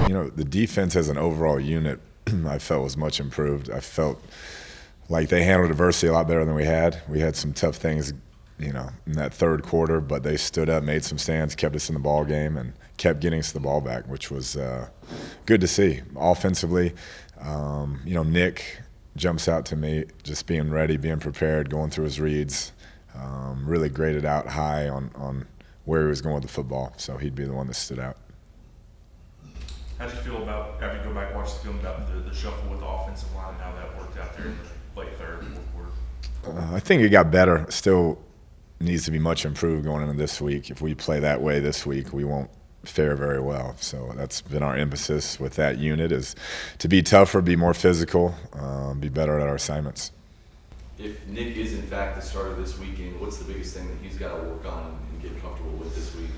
The defense as an overall unit, I felt was much improved. I felt like they handled adversity a lot better than we had. We had some tough things, in that third quarter, but they stood up, made some stands, kept us in the ball game, and kept getting us the ball back, which was good to see. Offensively, Nick jumps out to me, just being ready, being prepared, going through his reads, really graded out high on where he was going with the football, so he'd be the one that stood out. How did you feel about, after you go back and watch the film, about the shuffle with the offensive line and how that worked out there in the late third, fourth quarter? I think it got better. Still needs to be much improved going into this week. If we play that way this week, we won't fare very well. So that's been our emphasis with that unit, is to be tougher, be more physical, be better at our assignments. If Nick is in fact the starter this weekend, what's the biggest thing that he's got to work on and get comfortable with this week?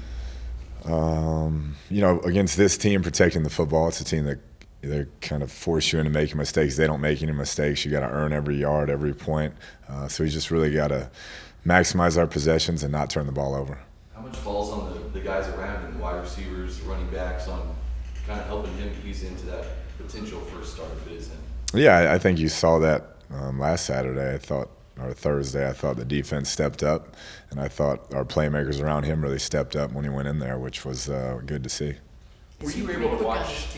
Against this team, protecting the football, it's a team that they kind of force you into making mistakes. They don't make any mistakes. You got to earn every yard, every point. So we just really got to maximize our possessions and not turn the ball over. How much falls on the guys around him, the wide receivers, running backs, on kind of helping him ease into that potential first start if it is him? Yeah, I think you saw that last Saturday. Or Thursday, I thought the defense stepped up, and I thought our playmakers around him really stepped up when he went in there, which was good to see. Were you able to watch?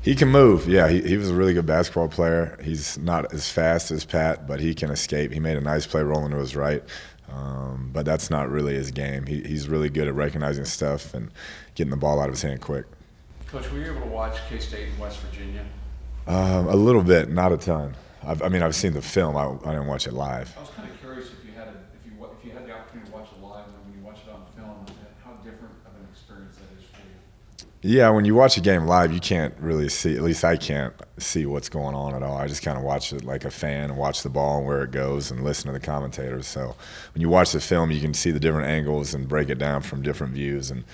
He can move, yeah. He was a really good basketball player. He's not as fast as Pat, but he can escape. He made a nice play rolling to his right, but that's not really his game. He's really good at recognizing stuff and getting the ball out of his hand quick. Coach, were you able to watch K-State and West Virginia? A little bit, not a ton. I've seen the film. I didn't watch it live. I was kind of curious if you had the opportunity to watch it live, and when you watch it on film, how different of an experience that is for you. Yeah, when you watch a game live, you can't really see. At least I can't see what's going on at all. I just kind of watch it like a fan and watch the ball and where it goes and listen to the commentators. So when you watch the film, you can see the different angles and break it down from different views, and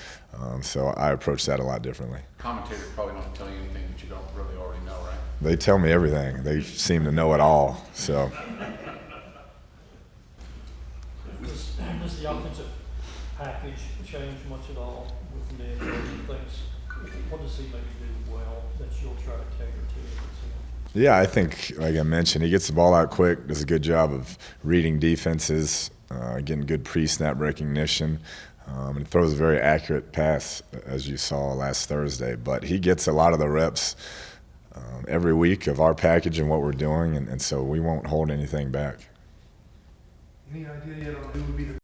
so I approach that a lot differently. Commentators probably don't tell you anything that you don't really already know, right? They tell me everything. They seem to know it all. So. Does the offensive package change much at all with Nick and things? What does he maybe do well that you'll try to cater to? Yeah, I think, like I mentioned, he gets the ball out quick, does a good job of reading defenses, getting good pre-snap recognition, and he throws a very accurate pass, as you saw last Thursday. But he gets a lot of the reps every week of our package and what we're doing, and so we won't hold anything back. Any idea yet on who would be the